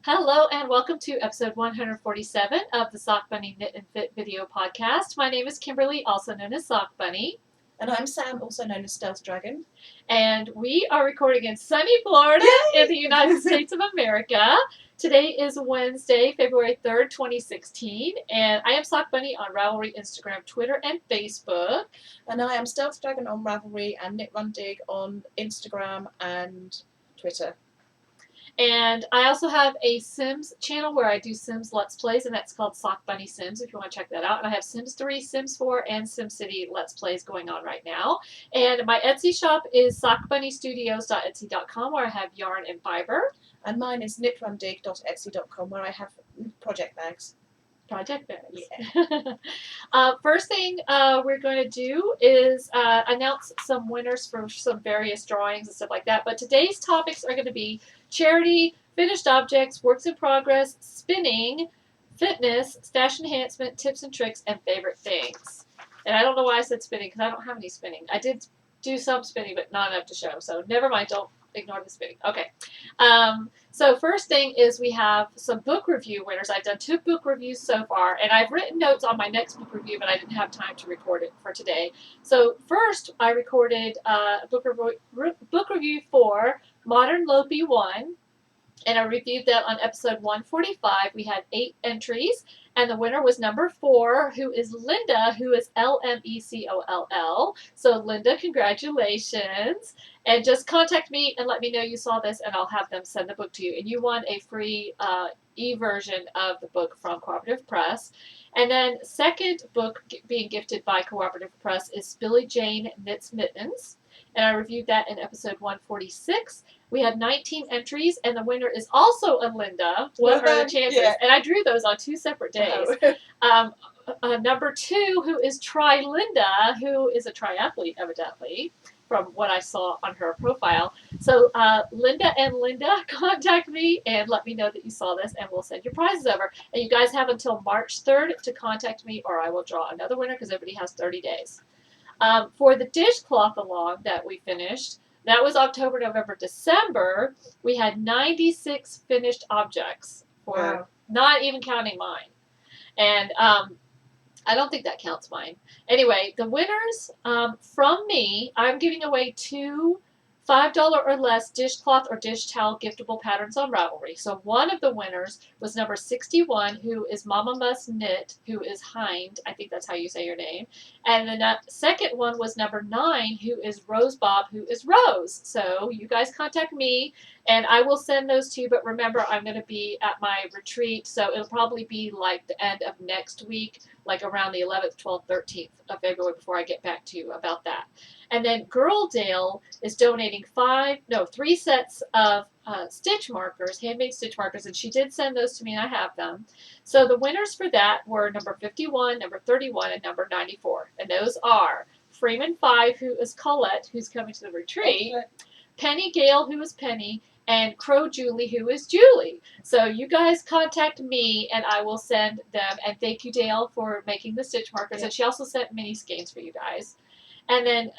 Hello and welcome to episode 147 of the Sock Bunny Knit and Fit video podcast. My name is Kimberly, also known as Sock Bunny. And I'm Sam, also known as Stealth Dragon. And we are recording in sunny Florida in the United States of America. Today is Wednesday, February 3rd, 2016. And I am Sock Bunny on Ravelry, Instagram, Twitter, and Facebook. And I am Stealth Dragon on Ravelry and Knit Run Dig on Instagram and Twitter. And I also have a Sims channel where I do Sims Let's Plays, and that's called Sock Bunny Sims if you want to check that out. And I have Sims 3, Sims 4, and SimCity Let's Plays going on right now. And my Etsy shop is sockbunnystudios.etsy.com where I have yarn and fiber. And mine is knitrundig.etsy.com where I have project bags. Project bags. Yeah. First thing we're going to do is announce some winners for some various drawings and stuff like that. But today's topics are going to be charity, finished objects, works in progress, spinning, fitness, stash enhancement, tips and tricks, and favorite things. And I don't know why I said spinning because I don't have any spinning. I did do some spinning, but not enough to show. So never mind. Don't ignore the spinning. Okay. So first thing is we have some book review winners. I've done 2 book reviews so far, and I've written notes on my next book review, but I didn't have time to record it for today. So first, I recorded a book review for Modern Lopi 1, and I reviewed that on episode 145. We had 8 entries, and the winner was number 4, who is Linda, who is L-M-E-C-O-L-L. So Linda, congratulations. And just contact me and let me know you saw this, and I'll have them send the book to you. And you won a free e-version of the book from Cooperative Press. And then second book being gifted by Cooperative Press is Billy Jane Knits Mittens. And I reviewed that in episode 146. We had 19 entries, and the winner is also a Linda. What are the chances? Yeah. And I drew those on 2 separate days. Number 2, who is Tri Linda, who is a triathlete, evidently, from what I saw on her profile. So Linda and Linda, contact me and let me know that you saw this, and we'll send your prizes over. And you guys have until March 3rd to contact me, or I will draw another winner because everybody has 30 days. For the dishcloth along that we finished, that was October, November, December. We had 96 finished objects, for not even counting mine. And I don't think that counts mine. Anyway, the winners from me, I'm giving away 2 $5 or less dishcloth or dish towel giftable patterns on Ravelry. So one of the winners was number 61, who is Mama Must Knit, who is Hind. I think that's how you say your name. And the second one was number 9, who is Rose Bob, who is Rose. So you guys contact me, and I will send those to you. But remember, I'm going to be at my retreat, so it'll probably be like the end of next week, like around the 11th, 12th, 13th of February before I get back to you about that. And then Girldale is donating 3 sets of stitch markers, handmade stitch markers, and she did send those to me, and I have them. So the winners for that were number 51, number 31, and number 94. And those are Freeman 5, who is Colette, who's coming to the retreat, Penny Gale, who is Penny, and Crow Julie, who is Julie. So you guys contact me, and I will send them. And thank you, Dale, for making the stitch markers. And she also sent mini skeins for you guys. And then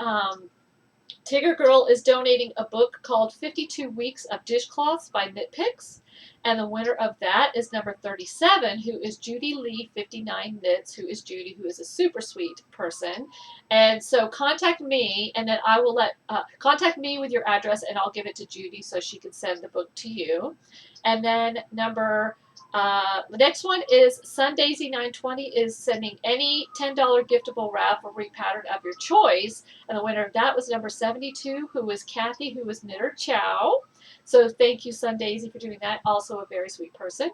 Tigger Girl is donating a book called 52 Weeks of Dishcloths by Knit Picks. And the winner of that is number 37, who is Judy Lee 59 Knits, who is Judy, who is a super sweet person. And so contact me, and then I will contact me with your address, and I'll give it to Judy so she can send the book to you. And then the next one is Sundaisy 920 is sending any $10 giftable Ravelry pattern of your choice. And the winner of that was number 72, who was Kathy, who was Knitter Chow. So thank you, Sundaisy, for doing that. Also a very sweet person.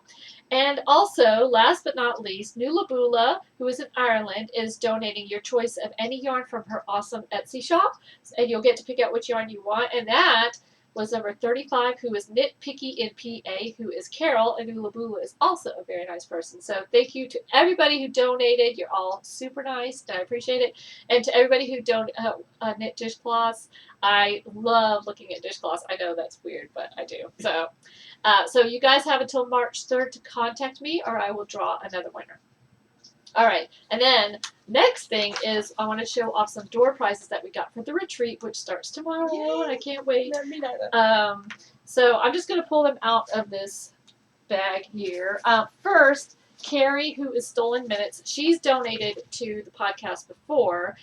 And also, last but not least, Nulabula, who is in Ireland, is donating your choice of any yarn from her awesome Etsy shop. And you'll get to pick out which yarn you want. And that was number 35, who is Knit Picky in PA, who is Carol, and Nulabula is also a very nice person. So thank you to everybody who donated. You're all super nice, and I appreciate it. And to everybody who knit dishcloths. I love looking at dishcloths. I know that's weird, but I do. So you guys have until March 3rd to contact me, or I will draw another winner. All right, and then next thing is I want to show off some door prizes that we got for the retreat, which starts tomorrow, and I can't wait. Me neither. So I'm just going to pull them out of this bag here. First, Carrie, who is Stolen Minutes, she's donated to the podcast before.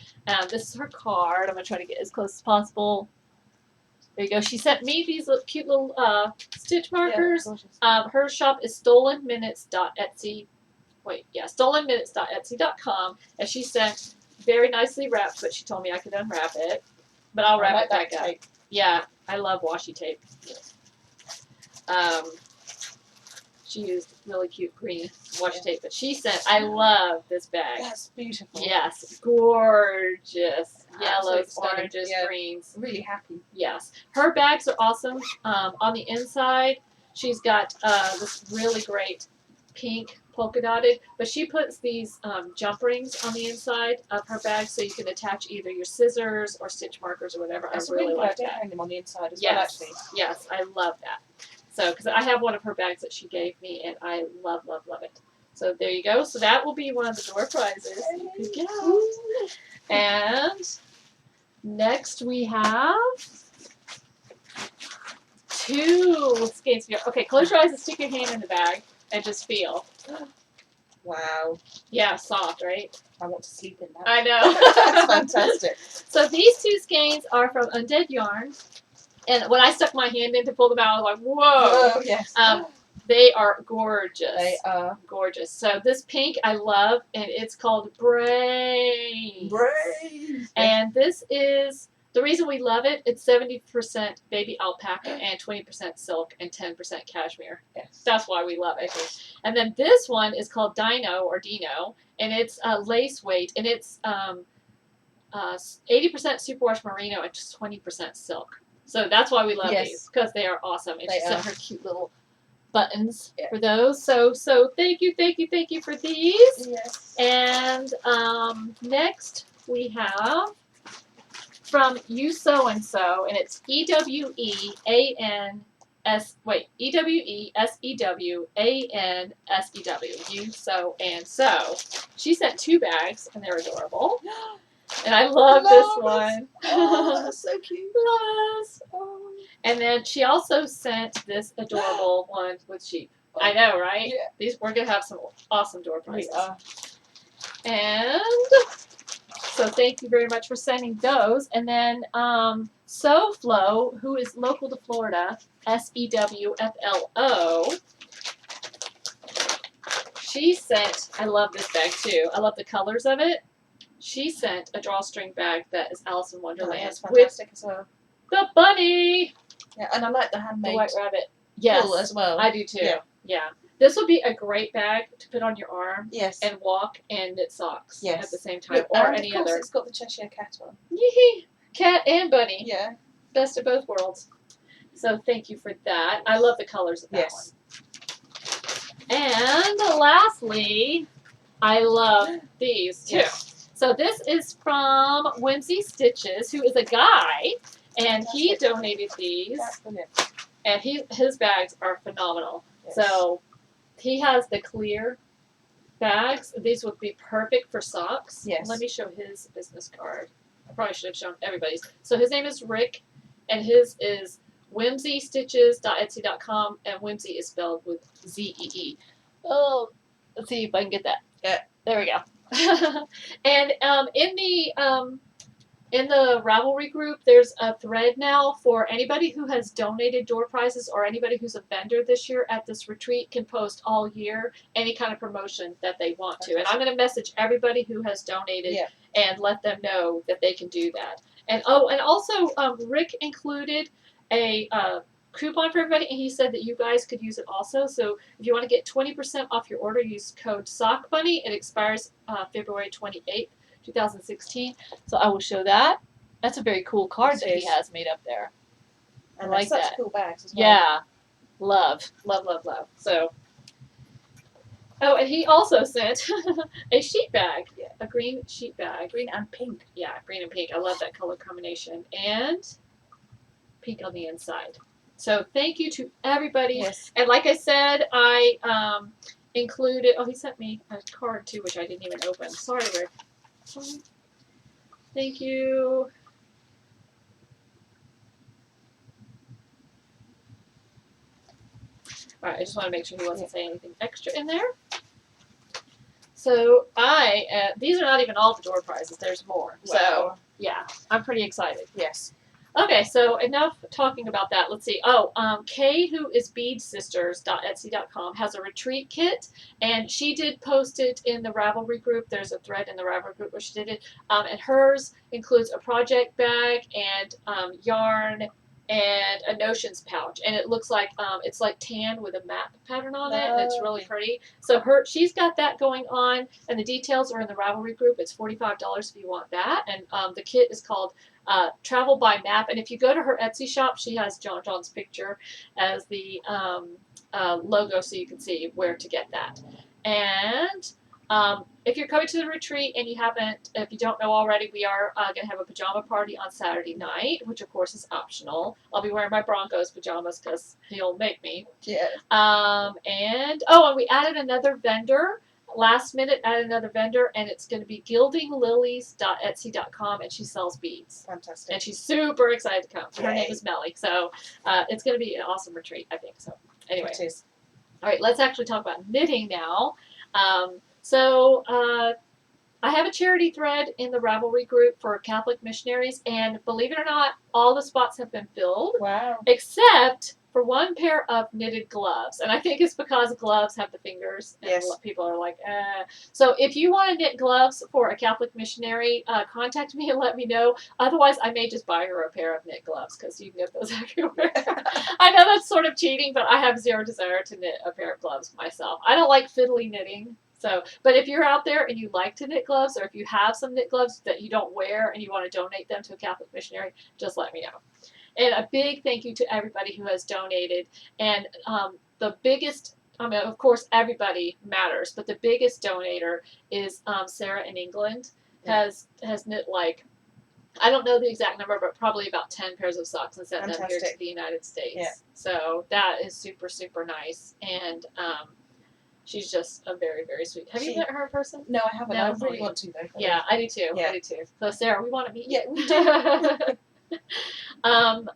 This is her card. I'm going to try to get as close as possible. There you go. She sent me these cute little stitch markers. Her shop is stolenminutes.etsy. stolenminutes.etsy.com. And she sent very nicely wrapped, but she told me I could unwrap it. But I'll wrap it back up. Yeah, I love washi tape. She used really cute green washi tape, but she sent, I love this bag. That's beautiful. Yes, gorgeous. Yellows, Absolutely oranges, stunning. greens. Really happy. Yes. Her bags are awesome. On the inside, she's got this really great pink polka dotted, but she puts these jump rings on the inside of her bag so you can attach either your scissors or stitch markers or whatever. That's I really like that. Hang them on the inside as Yes. well, actually. Yes, I love that. So, because I have one of her bags that she gave me, and I love, love, love it. So there you go. So that will be one of the door prizes you could get. And next we have 2 skates. Okay, close your eyes and stick your hand in the bag and just feel. Wow. Yeah, soft, right? I want to sleep in that. I know. That's fantastic. So these 2 skeins are from Undead Yarn. And when I stuck my hand in to pull them out, I was like, whoa. Oh, yes. They are gorgeous. They are. Gorgeous. So this pink I love, and it's called Brave. And this is, the reason we love it, it's 70% baby alpaca and 20% silk and 10% cashmere. Yes. That's why we love it. And then this one is called Dino or Dino, and it's lace weight, and it's 80% superwash merino and just 20% silk. So that's why we love these, because they are awesome. And she sent her cute little buttons for those. So thank you for these. Yes. And next we have from You So and So, and it's EWESEWANSEW. You So and So. She sent 2 bags, and they're adorable. And I love this one. Oh, that's so cute. Yes. Oh. And then she also sent this adorable one with sheep. I know, right? Yeah. We're gonna have some awesome door prizes. We are. And so thank you very much for sending those. And then SoFlo, who is local to Florida, SEWFLO. She sent, I love this bag too. I love the colors of it. She sent a drawstring bag that is Alice in Wonderland. That's fantastic as well. The bunny. Yeah, and I like the handmade The white rabbit. Yes. wool as well. I do too. Yeah. This would be a great bag to put on your arm. Yes. And walk and knit socks at the same time. Look, or and any of course other. It's got the Cheshire Cat on. Yee! Cat and bunny. Yeah. Best of both worlds. So thank you for that. I love the colors of that one. And lastly, I love these too. Yes. So this is from Whimsy Stitches, who is a guy, and he donated these. That's brilliant. And his bags are phenomenal. Yes. So he has the clear bags. These would be perfect for socks. Yes. Let me show his business card. I probably should have shown everybody's. So his name is Rick, and his is whimsystitches.etsy.com, and whimsy is spelled with Z-E-E. Oh, let's see if I can get that. Yeah. There we go. And in the Ravelry group, there's a thread now for anybody who has donated door prizes or anybody who's a vendor this year at this retreat can post all year any kind of promotion that they want to. And I'm going to message everybody who has donated and let them know that they can do that. And also Rick included a coupon for everybody, and he said that you guys could use it also. So if you want to get 20% off your order, use code SOCKBUNNY. It expires February 28th, 2016. So I will show that. That's a very cool card that he has made up there. And I like such that. Cool bags as well. Yeah. Love. So, oh, and he also sent a sheet bag. Yeah. A green sheet bag. Green and pink. Yeah, green and pink. I love that color combination. And pink on the inside. So thank you to everybody. Yes. And like I said, I included, he sent me a card too, which I didn't even open. Sorry, Rick. Thank you. All right, I just want to make sure he wasn't saying anything extra in there. So these are not even all the door prizes. There's more. Wow. So yeah, I'm pretty excited. Yes. Okay, so enough talking about that. Let's see. Oh, Kay, who is beadsisters.etsy.com, has a retreat kit, and she did post it in the Ravelry group. There's a thread in the Ravelry group where she did it. And hers includes a project bag and yarn and a notions pouch, and it looks like it's like tan with a map pattern on it, and it's really pretty. So she's got that going on, and the details are in the Ravelry group. It's $45 if you want that, and the kit is called Travel by Map, and if you go to her Etsy shop, she has John's picture as the logo, so you can see where to get that. And if you're coming to the retreat and if you don't know already, we are going to have a pajama party on Saturday night, which of course is optional. I'll be wearing my Broncos pajamas because he'll make me. Yeah. And we added another vendor. Last minute, added another vendor, and it's going to be gildinglilies.etsy.com, and she sells beads. Fantastic. And she's super excited to come. Her Yay. name is Melly, so it's going to be an awesome retreat, I think. So anyway, It is. all right, let's actually talk about knitting now. I have a charity thread in the Ravelry group for Catholic missionaries, and believe it or not, all the spots have been filled. Wow. Except for one pair of knitted gloves. And I think it's because gloves have the fingers, and yes. people are like, So if you want to knit gloves for a Catholic missionary, contact me and let me know. Otherwise, I may just buy her a pair of knit gloves, because you can get those everywhere. I know that's sort of cheating, but I have zero desire to knit a pair of gloves myself. I don't like fiddly knitting. So, but if you're out there and you like to knit gloves, or if you have some knit gloves that you don't wear and you want to donate them to a Catholic missionary, just let me know. And a big thank you to everybody who has donated. And the biggest, of course, everybody matters, but the biggest donator is Sarah in England. Has knit I don't know the exact number, but probably about 10 pairs of socks and sent them here to the United States. Yeah. So that is super, super nice. And she's just a very, very sweet. Have you met her in person? No, I haven't. No, I really want to, though. Yeah, I do too. Yeah. I do too. So Sarah, we want to meet you. Yeah, we do.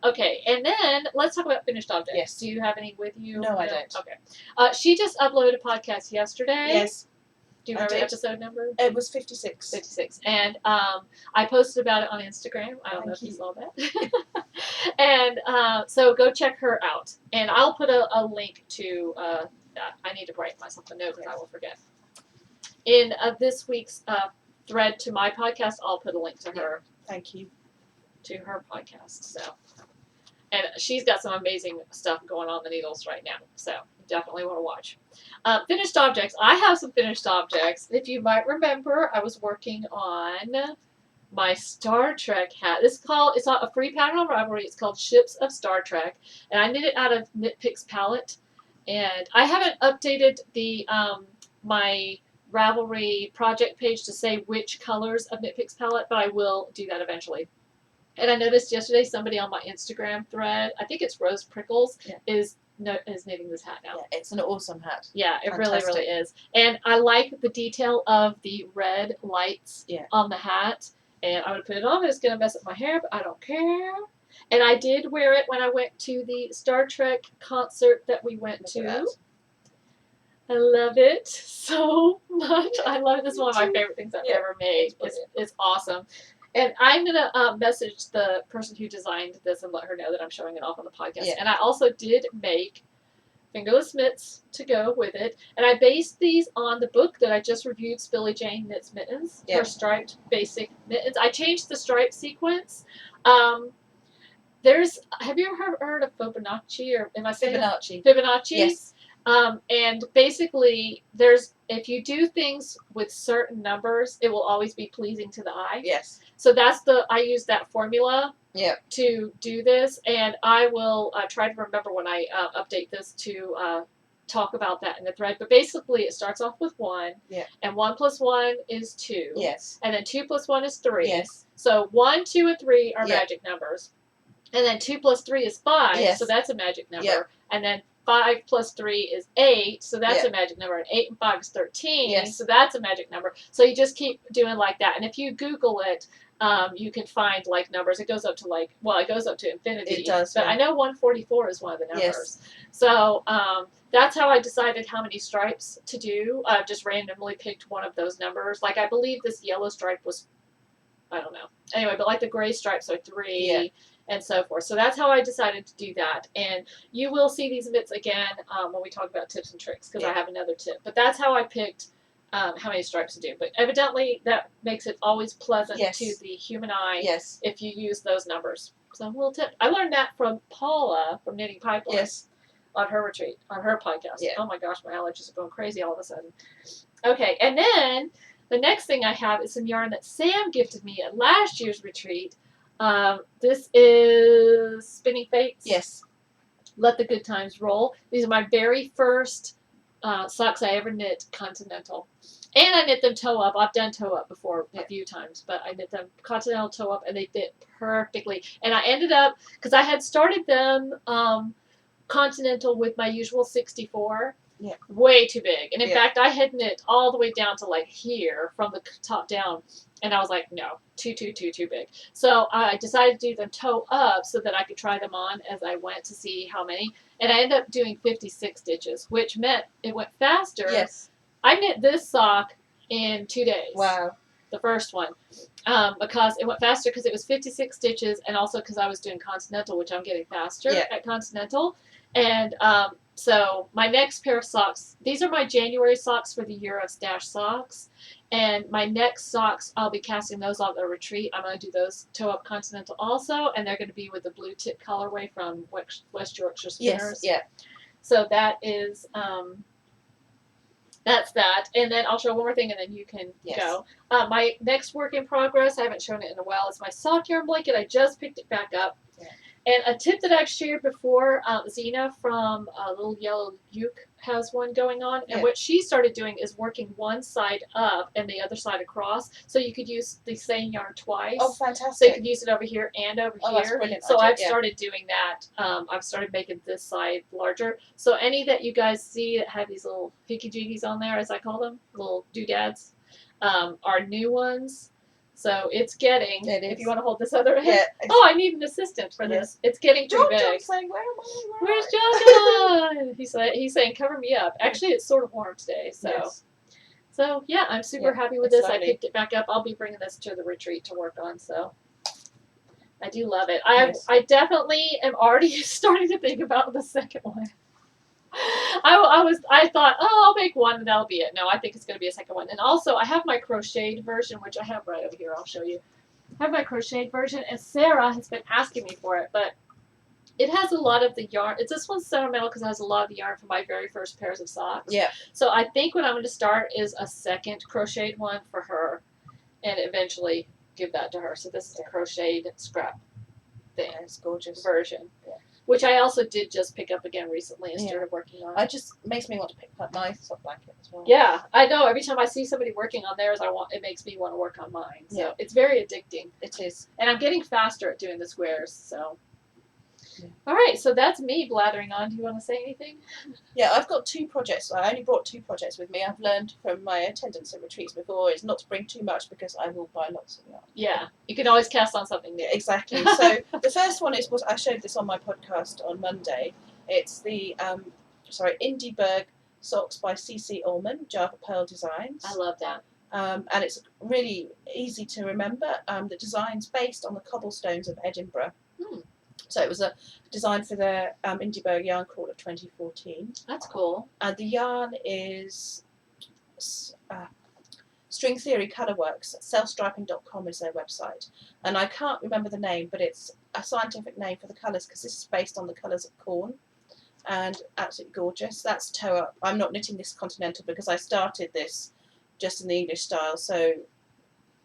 Okay, and then let's talk about finished objects. Yes. Do you have any with you? No, I don't. Okay. She just uploaded a podcast yesterday. Yes. Do you remember the episode number? It was 56. 56. And I posted about it on Instagram. I don't know if you saw that. And so go check her out. And I'll put a link to that. I need to write myself a note because I will forget. In this week's thread to my podcast, I'll put a link to her. Thank you. To her podcast. So, and she's got some amazing stuff going on the needles right now. So definitely want to watch. Finished objects. I have some finished objects. If you might remember, I was working on my Star Trek hat. It's not a free pattern on Ravelry. It's called Ships of Star Trek, and I knit it out of Knit Picks palette. And I haven't updated the my Ravelry project page to say which colors of Knit Picks palette, but I will do that eventually. And I noticed yesterday somebody on my Instagram thread, I think it's Rose Prickles, is knitting this hat now. Yeah, it's an awesome hat. Yeah, it really, really is. And I like the detail of the red lights on the hat. And I'm going to put it on. It's going to mess up my hair, but I don't care. And I did wear it when I went to the Star Trek concert that we went to. I love it so much. I love it. This is one of my favorite things I've ever made. It's awesome. And I'm going to message the person who designed this and let her know that I'm showing it off on the podcast. And I also did make fingerless mitts to go with it. And I based these on the book that I just reviewed, Billie Jane Knits Mittens, her striped basic mittens. I changed the stripe sequence. Have you ever heard of Fibonacci, or am I saying Fibonacci? Fibonacci? Yes. And basically, if you do things with certain numbers, it will always be pleasing to the eye. Yes. So I use that formula to do this, and I will try to remember when I update this to talk about that in the thread. But basically, it starts off with 1, and 1 plus 1 is 2, and then 2 plus 1 is 3. Yes. So 1, 2, and 3 are magic numbers, and then 2 plus 3 is 5, so that's a magic number, and then 5 plus 3 is 8, so that's a magic number. And 8 and 5 is 13, so that's a magic number. So you just keep doing like that. And if you Google it, you can find like numbers. It goes up to it goes up to infinity. It does, But yeah. I know 144 is one of the numbers. Yes. So that's how I decided how many stripes to do. I just randomly picked one of those numbers. Like I believe this yellow stripe was, I don't know. Anyway, but like the gray stripes are 3. Yeah. And so forth. So that's how I decided to do that. And you will see these bits again when we talk about tips and tricks, because I have another tip. But that's how I picked how many stripes to do. But evidently that makes it always pleasant to the human eye if you use those numbers. So a little tip. I learned that from Paula from Knitting Pipeline. Yes. On her retreat, on her podcast. Yeah. Oh my gosh, my allergies are going crazy all of a sudden. Okay, and then the next thing I have is some yarn that Sam gifted me at last year's retreat. This is Spinning Fates. Yes. Let the Good Times Roll. These are my very first socks I ever knit continental. And I knit them toe up. I've done toe up before a few times, but I knit them continental toe up, and they fit perfectly. And I ended up, because I had started them continental with my usual 64. Yeah. Way too big. And in fact, I had knit all the way down to like here from the top down. And I was like, no, too big. So I decided to do them toe up so that I could try them on as I went to see how many. And I ended up doing 56 stitches, which meant it went faster. Yes. I knit this sock in 2 days. Wow. The first one. Because it went faster because it was 56 stitches, and also because I was doing continental, which I'm getting faster at continental. And so my next pair of socks, these are my January socks for the Year of Stash socks. And my next socks, I'll be casting those on the retreat. I'm going to do those toe up continental also, and they're going to be with the blue tip colorway from West Yorkshire Spinners. Yes, yeah. So that is, that's that. And then I'll show one more thing, and then you can go. My next work in progress, I haven't shown it in a while, is my sock yarn blanket. I just picked it back up. Yeah. And a tip that I've shared before, Zena from Little Yellow Uke has one going on. And what she started doing is working one side up and the other side across. So you could use the same yarn twice. Oh, fantastic. So you could use it over here and over here. That's brilliant. So I've started doing that. I've started making this side larger. So any that you guys see that have these little hinky-jinkies on there, as I call them, little doodads, are new ones. So it's getting, if you want to hold this other end. Yeah. Oh, I need an assistant for this. It's getting too big. John's saying, where am I? Where's John? He's saying, cover me up. Actually, it's sort of warm today. So, so yeah, I'm super happy with this. I picked it back up. I'll be bringing this to the retreat to work on. So I do love it. I definitely am already starting to think about the second one. I thought, oh, I'll make one and that'll be it. No, I think it's going to be a second one. And also, I have my crocheted version, which I have right over here. I'll show you. I have my crocheted version, and Sarah has been asking me for it, but it has a lot of the yarn. This one's sentimental because it has a lot of the yarn from my very first pairs of socks. Yeah. So I think what I'm going to start is a second crocheted one for her, and eventually give that to her. So this is a crocheted scrap thing. It's gorgeous version. Yeah. Which I also did just pick up again recently and started working on. It just makes me want to pick up my soft blanket as well. Yeah, I know. Every time I see somebody working on theirs, it makes me want to work on mine. So it's very addicting. It is. And I'm getting faster at doing the squares, so. Yeah. All right, so that's me blathering on. Do you want to say anything? Yeah, I've got 2 projects. I only brought 2 projects with me. I've learned from my attendance at retreats before is not to bring too much because I will buy lots of yarn. Yeah, you can always cast on something new. Exactly. So the first one is what I showed this on my podcast on Monday. It's the Indieberg socks by CC Ullman, Java Pearl Designs. I love that. And it's really easy to remember. The design's based on the cobblestones of Edinburgh. So it was a design for the Indieberg Yarn Crawl of 2014. That's cool. And the yarn is String Theory Colourworks. Selfstriping.com is their website. And I can't remember the name, but it's a scientific name for the colours because this is based on the colours of corn. And absolutely gorgeous. That's toe up. I'm not knitting this continental because I started this just in the English style. So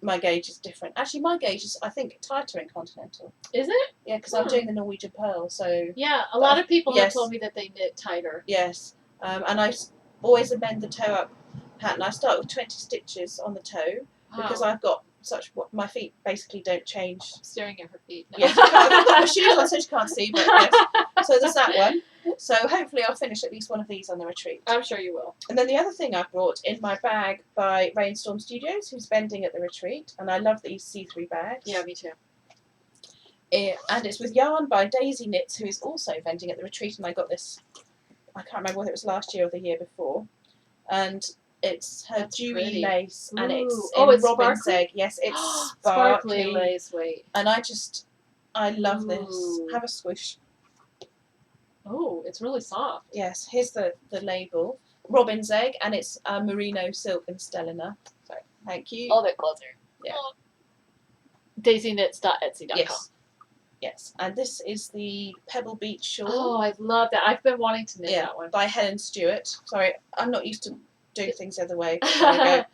my gauge is different. Actually, my gauge is, I think, tighter in continental. Is it? Yeah, because I'm doing the Norwegian pearl, so... Yeah, a lot of people have told me that they knit tighter. Yes, and I always amend the toe-up pattern. I start with 20 stitches on the toe, because I've got my feet basically don't change. I'm staring at her feet. No. Yes, I've got my shoes on so she can't see, but yes. So there's that one. So hopefully I'll finish at least one of these on the retreat. I'm sure you will. And then the other thing I brought in my bag by Rainstorm Studios, who's vending at the retreat, and I love these see-through bags. Yeah, me too. And it's with yarn by Daisy Knits, who is also vending at the retreat, and I got this, I can't remember whether it was last year or the year before, and it's her That's dewy pretty. lace, and it's Ooh. in It's robin's sparkly? egg. Yes, it's Sparkly sparkly, lace weight. and I love this. Ooh. Have a swoosh. Oh, it's really soft. Yes, here's the label. Robin's egg, and it's merino silk and stellina. So thank you. A little bit closer. Yeah. DaisyKnits.etsy.com. Yes. Yes, and this is the Pebble Beach shawl. Oh, I love that. I've been wanting to knit that one. By Helen Stewart. Sorry, I'm not used to doing things the other way. There we go.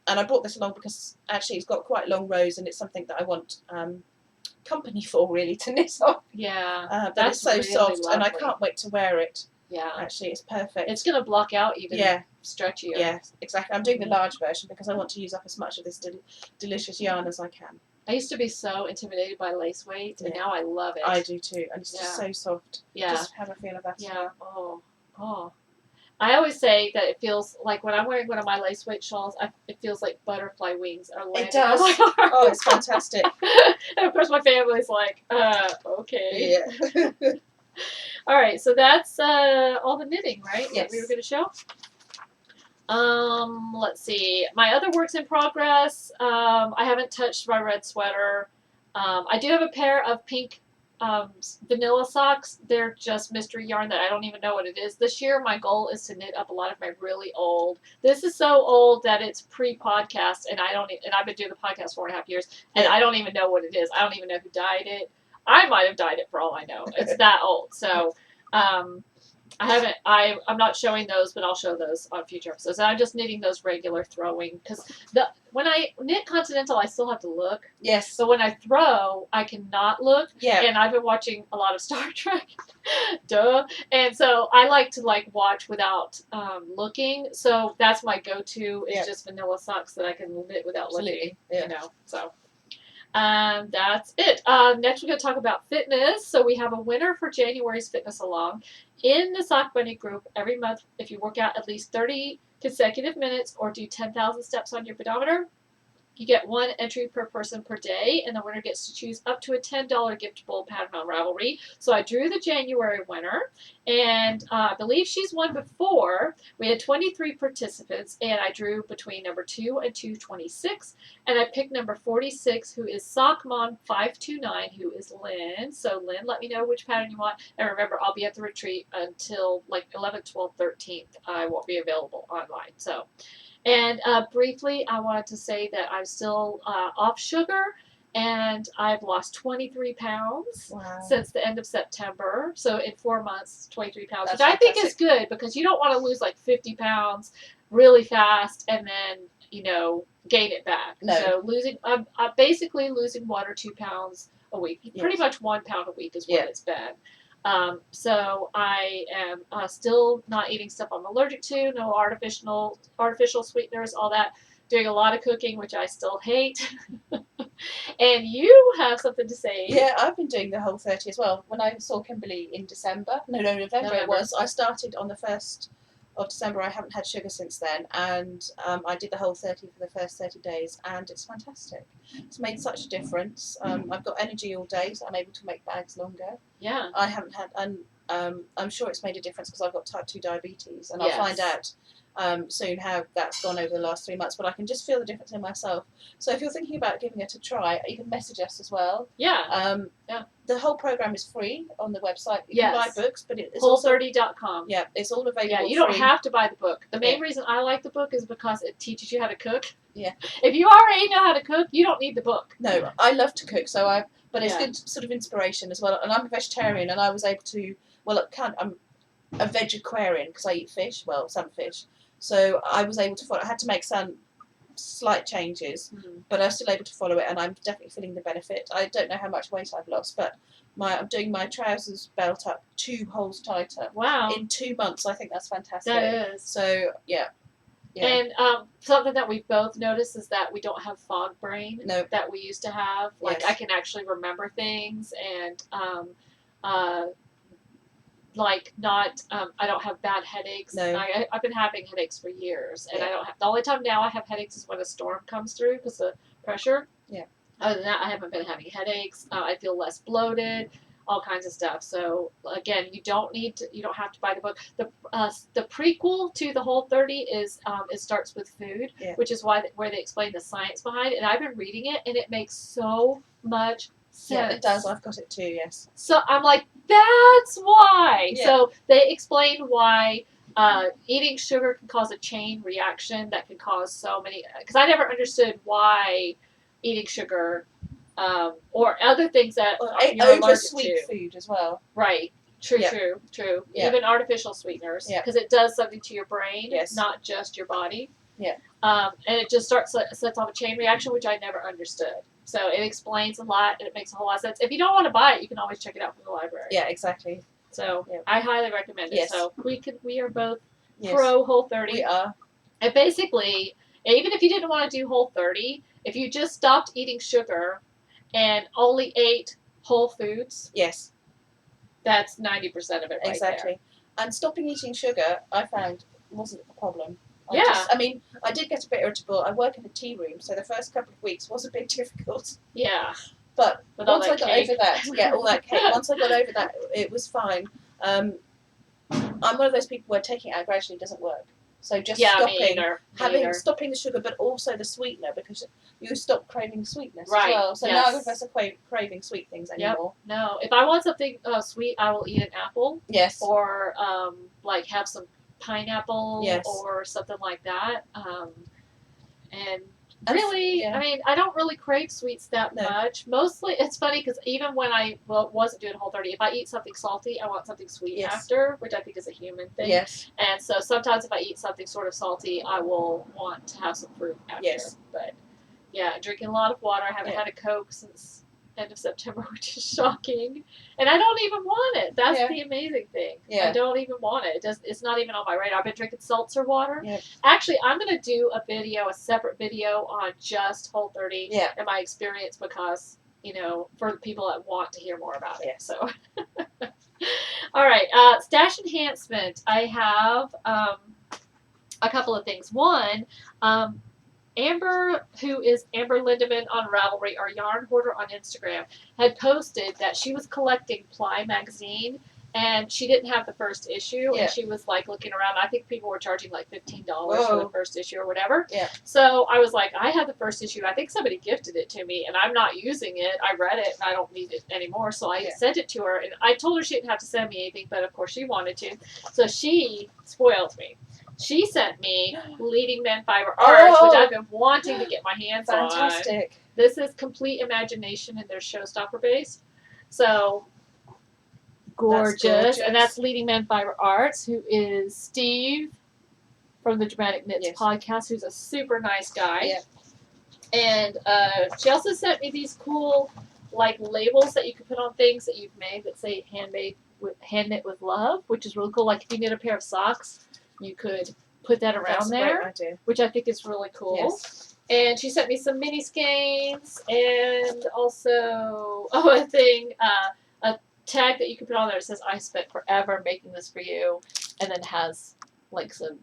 And I brought this along because actually it's got quite long rows, and it's something that I want company for, really, to knit on. Yeah. But it's so really soft, and I lovely. can't wait to wear it. Yeah. Actually, it's perfect. It's going to block out even stretchier. Yeah, exactly. I'm doing the large version because I want to use up as much of this delicious yarn as I can. I used to be so intimidated by lace weight, and now I love it. I do too, and it's just so soft. Yeah. Just have a feel of that. Yeah. Oh. I always say that it feels like when I'm wearing one of my lace weight shawls, it feels like butterfly wings are landing on my arm. Oh, it's fantastic. And of course, my family's like, okay. Yeah. All right, so that's all the knitting, right? Yes. That we were going to show. Let's see. My other works in progress. I haven't touched my red sweater. I do have a pair of pink vanilla socks. They're just mystery yarn that I don't even know what it is. This year, my goal is to knit up a lot of my really old. This is so old that it's pre-podcast, and I've been doing the podcast 4.5 years, and I don't even know what it is. I don't even know who dyed it. I might have dyed it for all I know. It's that old. So, I'm not showing those, but I'll show those on future episodes. And I'm just knitting those regular throwing, because when I knit Continental, I still have to look. Yes. So when I throw, I cannot look. Yeah. And I've been watching a lot of Star Trek. Duh. And so I like to watch without looking. So that's my go-to is just vanilla socks that I can knit without looking. Yeah. You know. So. That's it. Next, we're going to talk about fitness. So we have a winner for January's Fitness Along. In the Sock Bunny group, every month, if you work out at least 30 consecutive minutes or do 10,000 steps on your pedometer, you get one entry per person per day, and the winner gets to choose up to a $10 giftable pattern on Ravelry. So I drew the January winner, and I believe she's won before. We had 23 participants, and I drew between number 2 and 226, and I picked number 46, who is Sockmon529, who is Lynn. So Lynn, let me know which pattern you want, and remember, I'll be at the retreat until 11th, 12th, 13th. I won't be available online. So. And briefly, I wanted to say that I'm still off sugar, and I've lost 23 pounds since the end of September. So in 4 months, 23 pounds, which I think is good because you don't want to lose 50 pounds really fast and then, gain it back. No. So I'm basically losing 1 or 2 pounds a week. Yes. Pretty much 1 pound a week is what it's been. So I am still not eating stuff I'm allergic to, no artificial sweeteners, all that. Doing a lot of cooking, which I still hate. And you have something to say. Yeah, I've been doing the Whole30 as well. When I saw Kimberly in November it was. I started on the 1st of December. I haven't had sugar since then, and I did the Whole30 for the first 30 days, and it's fantastic. It's made such a difference. I've got energy all day, so I'm able to make bags longer. Yeah. I haven't had, and I'm sure it's made a difference because I've got type 2 diabetes, and I'll find out soon how that's gone over the last 3 months, but I can just feel the difference in myself. So if you're thinking about giving it a try, you can message us as well. Yeah. The whole program is free on the website. You can buy books, but it's Whole30.com. Yeah, it's all available. Yeah, you don't have to buy the book. The main reason I like the book is because it teaches you how to cook. Yeah. If you already know how to cook, you don't need the book. No, I love to cook, but it's good sort of inspiration as well. And I'm a vegetarian, and I was able to. I'm a vegetarian because I eat fish. Well, some fish. So I was able to follow. I had to make some slight changes, but I was still able to follow it, and I'm definitely feeling the benefit. I don't know how much weight I've lost, but I'm doing my trousers belt up 2 holes tighter. Wow! In 2 months, I think that's fantastic. That is. So yeah, And something that we both noticed is that we don't have fog brain that we used to have. Like I can actually remember things and like not I don't have bad headaches. No. I've been having headaches for years, and I don't have. The only time now I have headaches is when a storm comes through because of pressure. Yeah. Other than that, I haven't been having headaches. I feel less bloated, all kinds of stuff. So again, you don't have to buy the book. The prequel to the Whole30 is it starts with food, which is where they explain the science behind it. And I've been reading it, and it makes so much sense. Yeah, it does. I've got it too. Yes. So I'm like, that's why. Yeah. So they explain why eating sugar can cause a chain reaction that can cause so many. Because I never understood why eating sugar or other things that you're over allergic sweet to. food as well. Right. True. Yeah. Even artificial sweeteners, because it does something to your brain, not just your body. Yeah. And it just sets off a chain reaction, which I never understood. So it explains a lot, and it makes a whole lot of sense. If you don't want to buy it, you can always check it out from the library. Yeah, exactly. So I highly recommend it. Yes. So we are both pro Whole30. We are. And basically, even if you didn't want to do Whole30, if you just stopped eating sugar and only ate whole foods, that's 90% of it right exactly. there. And stopping eating sugar, I found, wasn't a problem. I did get a bit irritable. I work in a tea room, so the first couple of weeks was a bit difficult. Yeah. But once I got cake. over that, all that cake, once I got over that, it was fine. I'm one of those people where taking it out gradually doesn't work. So just stopping the sugar, but also the sweetener, because you stop craving sweetness as well. So now I'm not craving sweet things anymore. No, if I want something sweet, I will eat an apple. Yes. Or like have some pineapple or something like that. And really, I mean, I don't really crave sweets that much. Mostly, it's funny because even when I wasn't doing Whole30, if I eat something salty, I want something sweet after, which I think is a human thing. Yes. And so sometimes if I eat something sort of salty, I will want to have some fruit after. Yes. But yeah, drinking a lot of water. I haven't had a Coke since end of September, which is shocking. And I don't even want it. That's the amazing thing. I don't even want it. It's not even on my radar. I've been drinking seltzer water. Actually, I'm going to do a separate video on just Whole30 and my experience because, for the people that want to hear more about it. So, all right. Stash enhancement. I have a couple of things. One, Amber, who is Amber Lindemann on Ravelry, our yarn hoarder on Instagram, had posted that she was collecting Ply magazine, and she didn't have the first issue, and she was like looking around. I think people were charging like $15 for the first issue or whatever. Yeah. So I was like, I have the first issue. I think somebody gifted it to me, and I'm not using it. I read it, and I don't need it anymore. So I sent it to her, and I told her she didn't have to send me anything, but of course she wanted to. So she spoiled me. She sent me Leading Men Fiber Arts, which I've been wanting to get my hands on. Fantastic. This is complete imagination, and they're showstopper based. So gorgeous. And that's Leading Men Fiber Arts, who is Steve from the Dramatic Knits podcast, who's a super nice guy. Yeah. And she also sent me these cool like labels that you can put on things that you've made that say hand knit with love, which is really cool. Like if you knit a pair of socks, you could put that around there, which I think is really cool. Yes. And she sent me some mini skeins and also a thing, a tag that you can put on there that says, I spent forever making this for you, and then has like some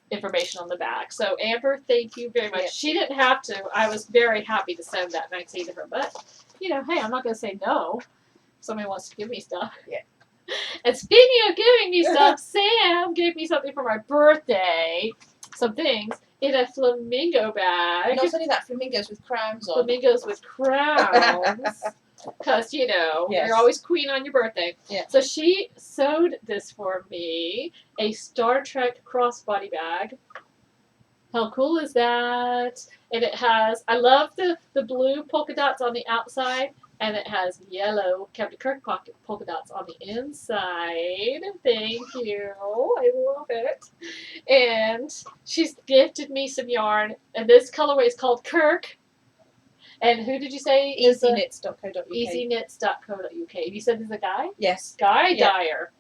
information on the back. So Amber, thank you very much. She didn't have to. I was very happy to send that magazine to her, but hey, I'm not going to say no if somebody wants to give me stuff. Yeah. And speaking of giving me stuff, Sam gave me something for my birthday, some things, in a flamingo bag. Not only that, flamingos with crowns on. Flamingos with crowns. Because, you're always queen on your birthday. Yeah. So she sewed this for me, a Star Trek crossbody bag. How cool is that? And it has, I love the blue polka dots on the outside. And it has yellow Captain Kirk polka dots on the inside. Thank you. I love it. And she's gifted me some yarn. And this colorway is called Kirk. And who did you say? Easyknits.co.uk. Easyknits.co.uk. You said there's a guy? Yes. Guy dyer.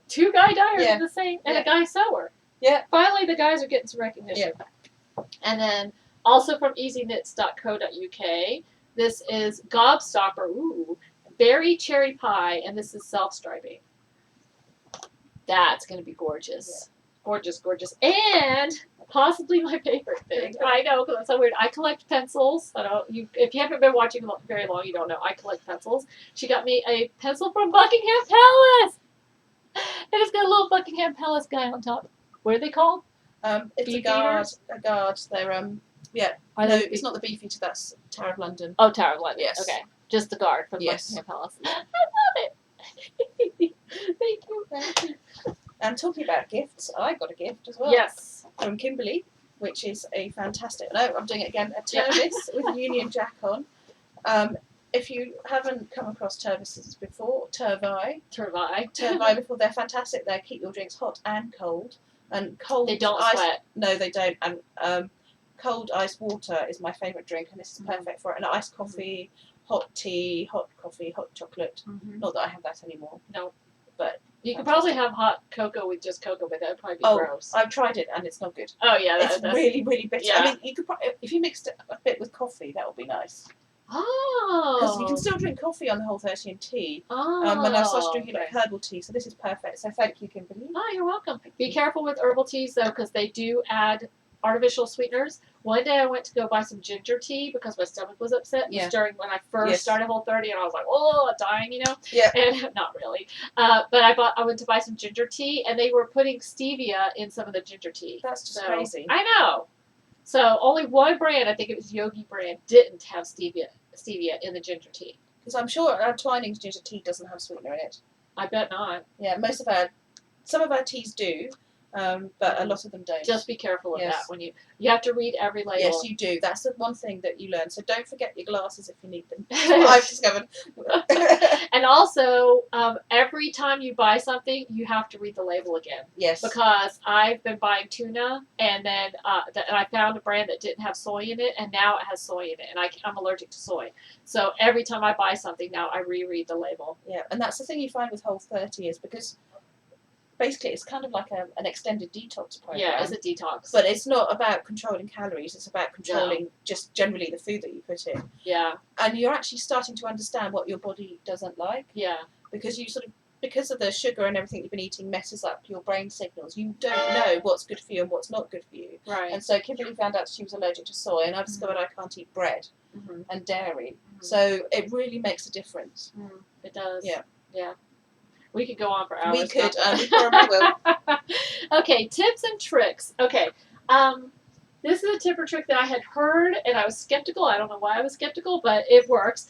Two guy dyers in the same, and a guy sewer. Yeah. Finally, the guys are getting some recognition. Yeah. And then also from easyknits.co.uk, this is Gobstopper, ooh, berry cherry pie, and this is self-striping. That's going to be gorgeous. Gorgeous, gorgeous. And possibly my favorite thing. I know, because it's so weird. I collect pencils. I don't, if you haven't been watching very long, you don't know. I collect pencils. She got me a pencil from Buckingham Palace. And it's got a little Buckingham Palace guy on top. What are they called? It's a guard. A guard. They're yeah. Are No, they it's not the Beefeater. That's Tower of London. Oh, Tower of London. Yes. Okay. Just the guard from Yes. Buckingham Palace. I love it. Thank you. Thank you. And talking about gifts, I got a gift as well. Yes. From Kimberly, which is a fantastic. No, I'm doing it again. A Turvis with Union Jack on. If you haven't come across Turvises before, Turvai before, they're fantastic. They keep your drinks hot and cold. And cold. They don't ice, sweat. No, they don't. And cold iced water is my favourite drink, and this is perfect for it. And iced coffee, hot tea, hot coffee, hot chocolate. Not that I have that anymore. No. But you could probably have hot cocoa with just cocoa, but that would probably be gross. I've tried it and it's not good. Oh yeah, it's really, really bitter. Yeah. I mean, you could probably, if you mixed it a bit with coffee, that would be nice. Oh. Because you can still drink coffee on the Whole30 and tea. Oh. And I started drinking like herbal tea, so this is perfect. So thank you, Kimberly. Oh, you're welcome. Be careful with herbal teas though, because they do add artificial sweeteners. One day I went to go buy some ginger tea because my stomach was upset. It was during when I first started Whole30, and I was like, oh, dying, you know? Yeah. And not really. But I went to buy some ginger tea, and they were putting stevia in some of the ginger tea. That's just crazy. I know. So only one brand, I think it was Yogi brand, didn't have stevia in the ginger tea. Because I'm sure our Twinings ginger tea doesn't have sweetener in it. I bet not. Yeah, some of our teas do. But a lot of them don't. Just be careful of that when you have to read every label. Yes, you do. That's the one thing that you learn. So don't forget your glasses if you need them. That's what I've discovered. And also, every time you buy something, you have to read the label again. Yes. Because I've been buying tuna, and then and I found a brand that didn't have soy in it, and now it has soy in it, and I'm allergic to soy. So every time I buy something now, I reread the label. Yeah, and that's the thing you find with Whole30 is because basically it's kind of like an extended detox program. Yeah, it's a detox. But it's not about controlling calories, it's about controlling just generally the food that you put in. Yeah. And you're actually starting to understand what your body doesn't like. Yeah. Because because of the sugar and everything you've been eating messes up your brain signals. You don't know what's good for you and what's not good for you. Right. And so Kimberly found out she was allergic to soy, and I've discovered I can't eat bread and dairy. So it really makes a difference. It does. Yeah. Yeah. We could go on for hours. We could, we probably will. Okay, tips and tricks. Okay, this is a tip or trick that I had heard, and I was skeptical. I don't know why I was skeptical, but it works.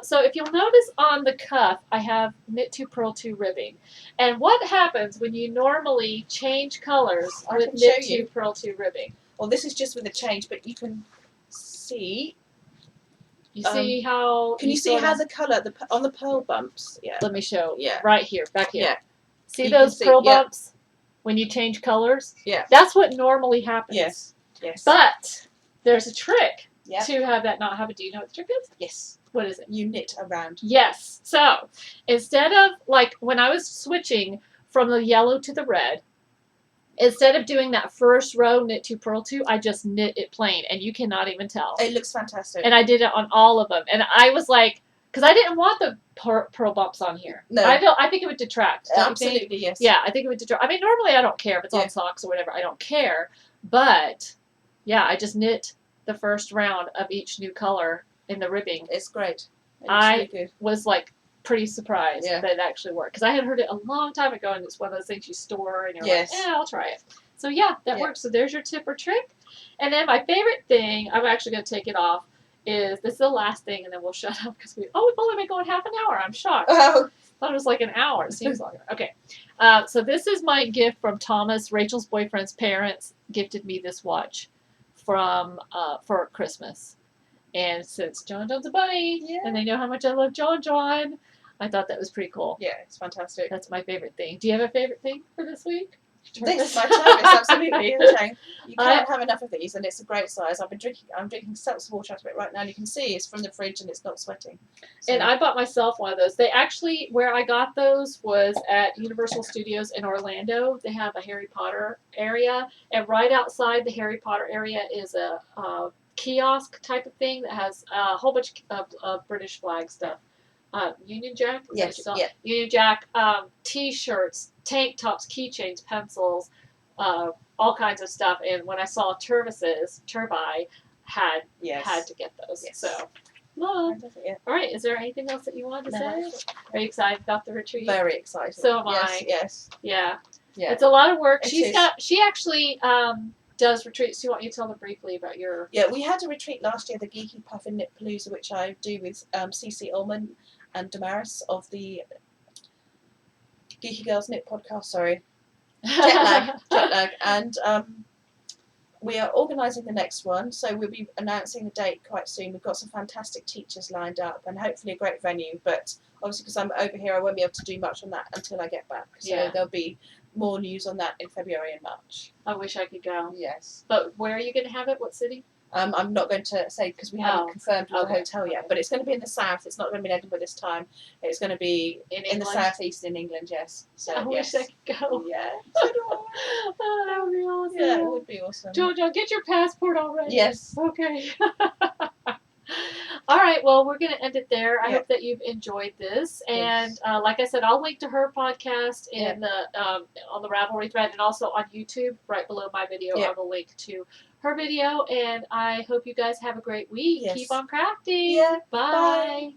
So if you'll notice on the cuff, I have knit to purl to ribbing. And what happens when you normally change colors with knit to purl to ribbing? Well, this is just with a change, but you can see. You see how? Can you see how the colour on the pearl bumps? Yeah. Let me show. Yeah. Right here, back here. Yeah. See those pearl bumps when you change colors? Yeah. That's what normally happens. Yes. Yes. But there's a trick Yeah. to have that not happen. Do you know what the trick is? Yes. What is it? You knit around. Yes. So instead of, like, when I was switching from the yellow to the red, instead of doing that first row knit to purl to, I just knit it plain, and you cannot even tell. It looks fantastic. And I did it on all of them, and I was like, because I didn't want the pearl bumps on here. No. I think it would detract. Absolutely, yes. Yeah, I think it would detract. I mean, normally I don't care if it's on socks or whatever. I don't care. But, yeah, I just knit the first round of each new color in the ribbing. It's great. I was, like, pretty surprised that it actually worked. Because I had heard it a long time ago, and it's one of those things you store, and you're like, I'll try it. So, yeah, that works. So there's your tip or trick. And then my favorite thing, I'm actually going to take it off, is this is the last thing, and then we'll shut up because we've only been going half an hour. I'm shocked. Oh. Thought it was like an hour. It seems longer. Okay. So this is my gift from Thomas. Rachel's boyfriend's parents gifted me this watch for Christmas. And since John John's a bunny, and they know how much I love John John, I thought that was pretty cool. Yeah, it's fantastic. That's my favorite thing. Do you have a favorite thing for this week? This is my termos, absolutely. You can't have enough of these, and it's a great size. I'm drinking seltzer water out of it right now, and you can see it's from the fridge and it's not sweating. So. And I bought myself one of those. They actually, where I got those was at Universal Studios in Orlando. They have a Harry Potter area, and right outside the Harry Potter area is a kiosk type of thing that has a whole bunch of British flag stuff. Union Jack? Is Yes, that what you call it? yeah. Union Jack, T-shirts, tank tops, keychains, pencils, all kinds of stuff. And when I saw Turbi had to get those. Yes. So, well, Yeah. all right. Is there anything else that you wanted to No. say? Are you excited about the retreat? Very excited. So am I. Yes. Yeah. Yeah. It's a lot of work. It She is. actually does retreats. Do you want you to tell them briefly about your? Yeah, we had a retreat last year, the Geeky Puff in Knitpalooza, which I do with CC Ullman and Damaris of the Geeky Girls Knit podcast. Sorry, jet lag, and we are organising the next one, so we'll be announcing the date quite soon. We've got some fantastic teachers lined up, and hopefully a great venue. But obviously, because I'm over here, I won't be able to do much on that until I get back. So there'll be more news on that in February and March. I wish I could go. Yes. But where are you going to have it? What city? I'm not going to say because we haven't confirmed with the hotel yet, but it's going to be in the south. It's not going to be in Edinburgh this time. It's going to be in the southeast in England. Yes. So I wish I could go. Yeah. Oh, that would be awesome. Yeah, it would be awesome. Jojo, get your passport already. Yes. Okay. All right. Well, we're going to end it there. I hope that you've enjoyed this, and like I said, I'll link to her podcast in the on the Ravelry thread, and also on YouTube right below my video. I will link to her video, and I hope you guys have a great week. Yes. Keep on crafting. Yeah. Bye.